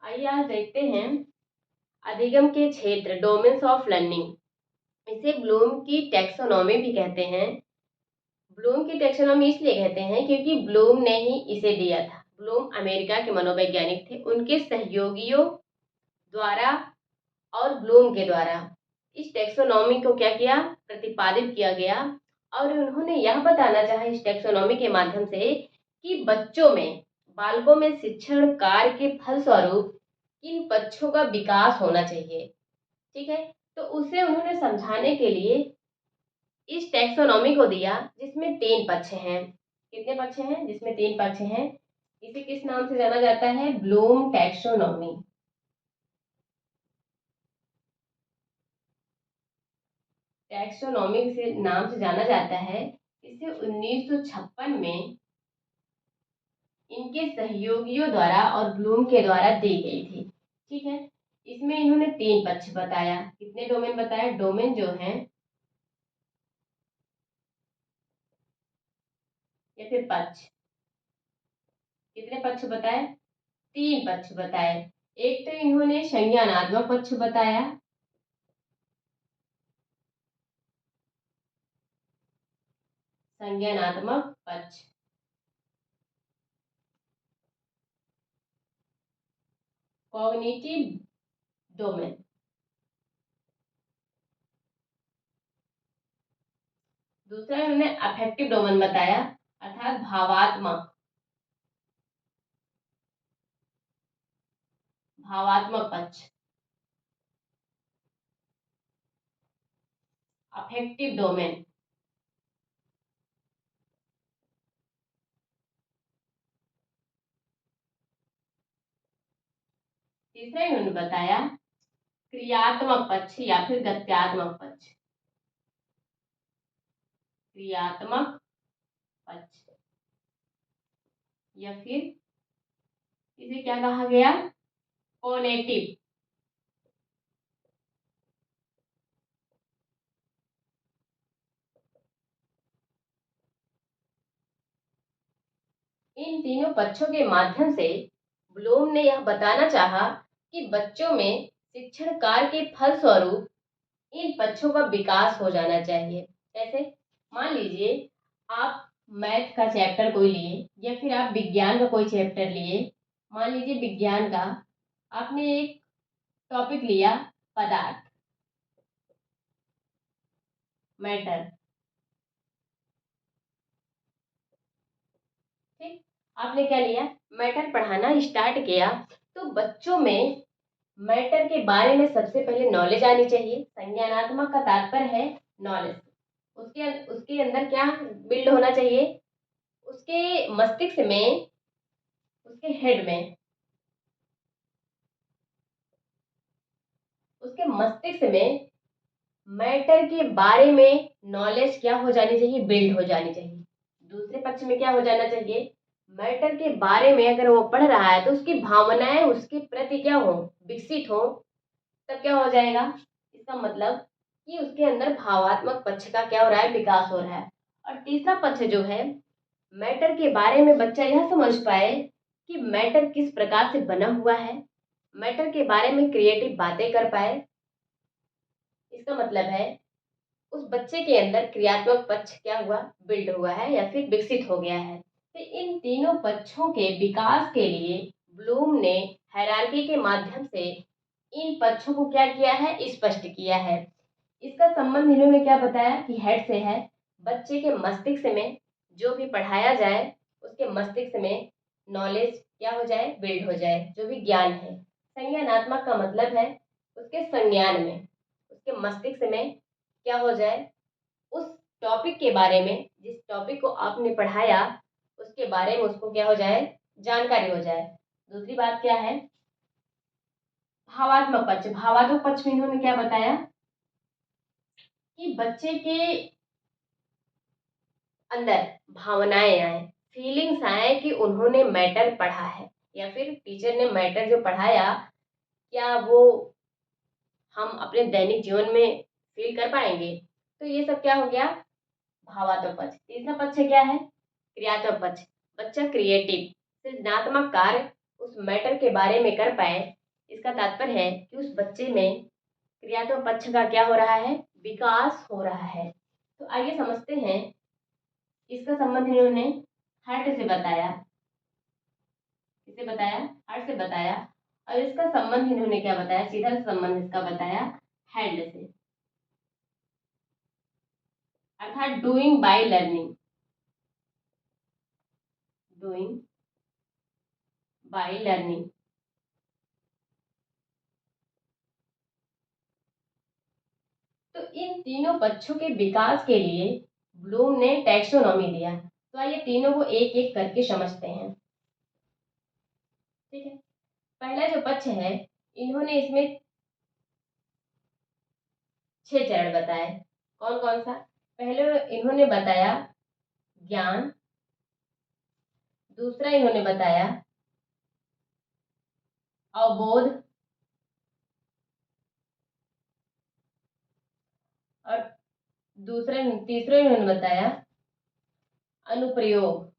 आइए आज देखते हैं अधिगम के क्षेत्र, डोमेन्स ऑफ लर्निंग। इसे ब्लूम की टैक्सोनॉमी भी कहते हैं। ब्लूम की टैक्सोनॉमी इसलिए कहते हैं क्योंकि ब्लूम ने ही इसे दिया था। ब्लूम अमेरिका के मनोवैज्ञानिक थे। उनके सहयोगियों द्वारा और ब्लूम के द्वारा इस टैक्सोनॉमी को क्या किया, प्रतिपादित किया गया। और उन्होंने यह बताना चाहा इस टैक्सोनॉमी के माध्यम से कि बच्चों में, बालकों में शिक्षण कार्य के फलस्वरूप किन पक्षों का विकास होना चाहिए। ठीक है, तो उसे उन्होंने समझाने के लिए इस टैक्सोनॉमी को दिया, जिसमें 3 पक्ष हैं। कितने पक्ष हैं? जिसमें 3 पक्ष हैं। इसे किस नाम से जाना जाता है? Bloom taxonomy. टैक्सोनॉमी से नाम से जाना जाता है। इसे 1956 में इनके सहयोगियों द्वारा और ब्लूम के द्वारा दी गई थी। ठीक है, इसमें इन्होंने 3 पक्ष बताया। कितने डोमेन बताया? डोमेन जो है या फिर पक्ष, कितने पक्ष बताए? 3 पक्ष बताए। एक तो इन्होंने संज्ञानात्मक पक्ष बताया, संज्ञानात्मक पक्ष। Cognitive domain. दूसरा इन्होंने अफेक्टिव डोमेन बताया, अर्थात भावात्मक, भावात्मक पक्ष, अफेक्टिव डोमेन। तीसरा इन्होंने बताया क्रियात्मक पक्ष या फिर गत्यात्मक पक्ष, क्रियात्मक पक्ष या फिर इसे क्या कहा गया? कोनेटिव। इन तीनों पक्षों के माध्यम से ब्लूम ने यह बताना चाहा कि बच्चों में शिक्षण कार्य के फलस्वरूप इन पक्षों का विकास हो जाना चाहिए। कैसे? मान लीजिए आप मैथ का चैप्टर कोई लिए या फिर आप विज्ञान का कोई चैप्टर लिए। मान लीजिए विज्ञान का आपने एक टॉपिक लिया, पदार्थ, मैटर। ठीक, आपने क्या लिया? मैटर पढ़ाना स्टार्ट किया। तो बच्चों में मैटर के बारे में सबसे पहले नॉलेज आनी चाहिए। संज्ञानात्मक का तात्पर्य है नॉलेज। उसके उसके अंदर क्या बिल्ड होना चाहिए? उसके मस्तिष्क में, उसके हेड में, उसके मस्तिष्क में मैटर के बारे में नॉलेज क्या हो जानी चाहिए? बिल्ड हो जानी चाहिए। दूसरे पक्ष में क्या हो जाना चाहिए? मैटर के बारे में अगर वो पढ़ रहा है तो उसकी भावनाएं उसके प्रति क्या हो? विकसित हो। तब क्या हो जाएगा? इसका मतलब कि उसके अंदर भावात्मक पक्ष का क्या हो रहा है? विकास हो रहा है। और तीसरा पक्ष जो है, मैटर के बारे में बच्चा यह समझ पाए कि मैटर किस प्रकार से बना हुआ है, मैटर के बारे में क्रिएटिव बातें कर पाए। इसका मतलब है उस बच्चे के अंदर क्रियात्मक पक्ष क्या हुआ? बिल्ड हुआ है या फिर विकसित हो गया है। तो इन तीनों पक्षों के विकास के लिए ब्लूम ने हायरार्की के माध्यम से इन पक्षों को क्या किया है? स्पष्ट किया है। इसका संबंध इन्होंने क्या बताया कि हेड से है। बच्चे के मस्तिष्क में जो भी पढ़ाया जाए उसके मस्तिष्क में नॉलेज क्या हो जाए? बिल्ड हो जाए, जो भी ज्ञान है। संज्ञानात्मक का मतलब है उसके संज्ञान में, उसके मस्तिष्क में क्या हो जाए? उस टॉपिक के बारे में, जिस टॉपिक को आपने पढ़ाया उसके बारे में उसको क्या हो जाए? जानकारी हो जाए। दूसरी बात क्या है? भावात्मक पक्ष। भावात्मक पक्ष में इन्होंने क्या बताया कि बच्चे के अंदर भावनाएं आए, फीलिंग्स आए कि उन्होंने मैटर पढ़ा है या फिर टीचर ने मैटर जो पढ़ाया क्या वो हम अपने दैनिक जीवन में फील कर पाएंगे। तो ये सब क्या हो गया? भावात्मक पक्ष। तीसरा पक्ष क्या है? क्रियात्मक पक्ष। बच्चा क्रिएटिव, सृजनात्मक कार्य उस मैटर के बारे में कर पाए, इसका तात्पर्य है कि उस बच्चे में क्रियात्मक पक्ष का क्या हो रहा है, विकास हो रहा है। तो आइए समझते हैं। इसका संबंध इन्होंने हार्ट से बताया, किसे बताया, हार्ट से बताया। और इसका संबंध इन्होंने क्या बताया, सीधा संबंध इसका बताया हैंड से, अर्थात doing by learning, doing by learning. तो इन तीनों पक्षों के विकास के लिए ब्लूम ने टैक्सोनॉमी दिया। तो आइए तीनों को एक एक करके समझते हैं। ठीक है, पहला जो पक्ष है, इन्होंने इसमें 6 चरण बताए। कौन कौन सा? पहले इन्होंने बताया ज्ञान, दूसरा इन्होंने बताया अवबोध, और तीसरा इन्होंने बताया अनुप्रयोग।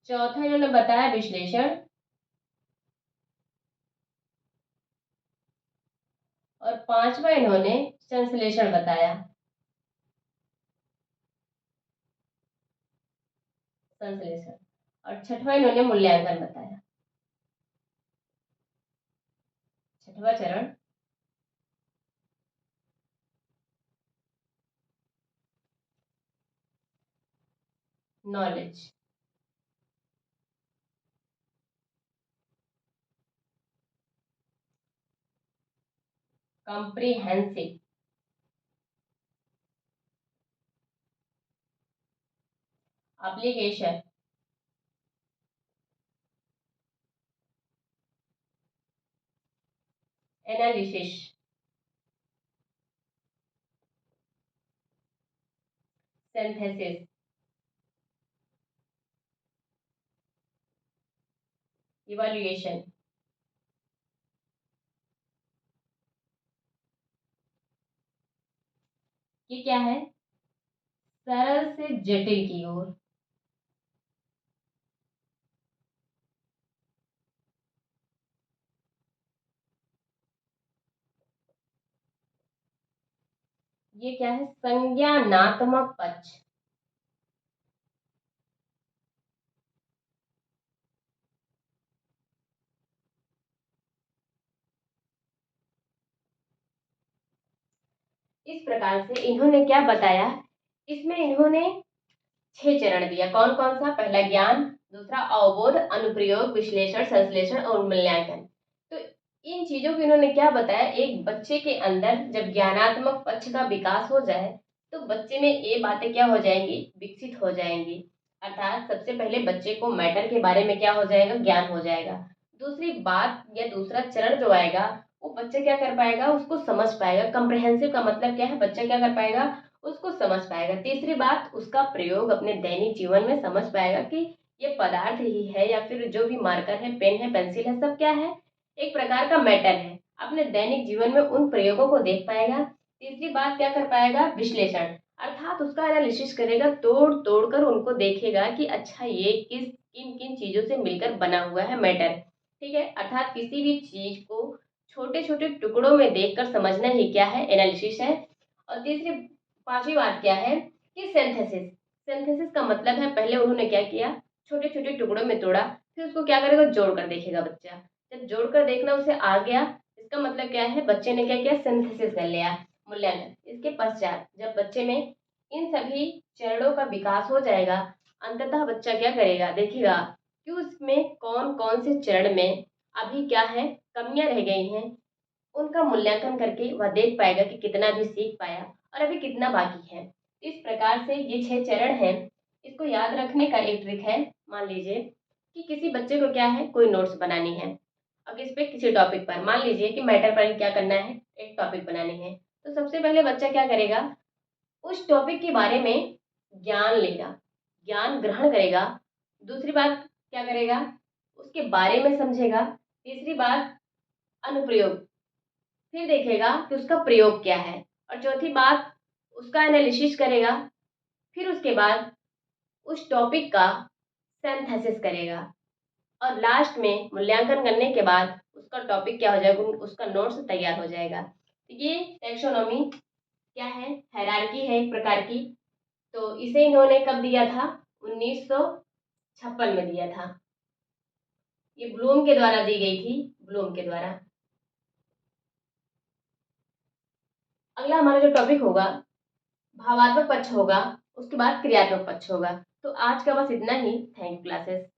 चौथा इन्होंने बताया विश्लेषण, और पांचवा इन्होंने संश्लेषण बताया, संश्लेषण। और छठवां इन्होंने मूल्यांकन बताया। छठवां चरण knowledge. Comprehensive, application, analysis, synthesis, evaluation. ये क्या है? सरल से जटिल की ओर। ये क्या है? संज्ञानात्मक पक्ष। इस प्रकार से इन्होंने क्या बताया, इसमें इन्होंने 6 चरण दिया। कौन कौन सा? पहला ज्ञान, दूसरा अवबोध, अनुप्रयोग, विश्लेषण, संश्लेषण और मूल्यांकन। तो इन चीजों को इन्होंने क्या बताया, एक बच्चे के अंदर जब ज्ञानात्मक पक्ष का विकास हो जाए तो बच्चे में ये बातें क्या हो जाएंगी, विकसित हो जाएंगी। अर्थात सबसे पहले बच्चे को मैटर के बारे में क्या हो जाएगा, ज्ञान हो जाएगा। दूसरी बात या दूसरा चरण जो आएगा, वो बच्चा क्या कर पाएगा, उसको समझ पाएगा। कम्प्रहेंसिव का मतलब क्या है, बच्चा क्या कर पाएगा, उसको समझ पाएगा। तीसरी बात, उसका प्रयोग अपने दैनिक जीवन में समझ पाएगा कि ये पदार्थ ही है या फिर जो भी मार्कर है, पेन है, पेंसिल है, सब क्या है, एक प्रकार का मैटर है। अपने दैनिक जीवन में उन प्रयोगों को देख पाएगा। तीसरी बात क्या कर पाएगा, विश्लेषण, अर्थात उसका एनालिसिस करेगा, तोड़ तोड़ कर उनको देखेगा कि अच्छा ये किन किन चीजों से मिलकर बना हुआ है मैटर। ठीक है, अर्थात किसी भी चीज को छोटे छोटे टुकड़ों में देखकर समझना ही क्या है, एनालिसिस है। और तीसरी पांचवी बात क्या है कि सिंथेसिस। सिंथेसिस का मतलब है, पहले उन्होंने क्या किया, छोटे छोटे टुकड़ों में तोड़ा, फिर उसको क्या करेगा, जोड़ कर देखेगा बच्चा। जब जोड़कर देखना उसे आ गया, इसका मतलब क्या है, बच्चे ने क्या किया, सिंथेसिस कर लिया, मूल्यांकन। इसके पश्चात जब बच्चे में इन सभी चरणों का विकास हो जाएगा, अंततः बच्चा क्या करेगा, देखेगा कि उसमें कौन कौन से चरण में अभी क्या है, कमियां रह गई हैं, उनका मूल्यांकन करके वह देख पाएगा कि कितना भी सीख पाया और अभी कितना बाकी है। इस प्रकार से ये 6 चरण हैं। इसको याद रखने का एक ट्रिक है, मान लीजिए कि किसी बच्चे को क्या है, कोई नोट्स बनानी है। अब इस पे किसी टॉपिक पर, मान लीजिए कि मैटर पर क्या करना है, एक टॉपिक बनानी है। तो सबसे पहले बच्चा क्या करेगा, उस टॉपिक के बारे में ज्ञान लेगा, ज्ञान ग्रहण करेगा। दूसरी बात क्या करेगा, उसके बारे में समझेगा। तीसरी बात अनुप्रयोग, फिर देखेगा कि उसका प्रयोग क्या है। और चौथी बात, उसका एनालिसिस करेगा। फिर उसके बाद उस टॉपिक का सिंथेसिस करेगा और लास्ट में मूल्यांकन करने के बाद उसका टॉपिक क्या हो जाएगा, उसका नोट्स तैयार हो जाएगा। तो ये टैक्सोनॉमी क्या है, हायरार्की है एक प्रकार की। तो इसे इन्होंने कब दिया था, 1956 में दिया था। ये ब्लूम के द्वारा दी गई थी, ब्लूम के द्वारा। अगला हमारा जो टॉपिक होगा भावात्मक पक्ष होगा, उसके बाद क्रियात्मक पक्ष होगा। तो आज का बस इतना ही। Thank you classes.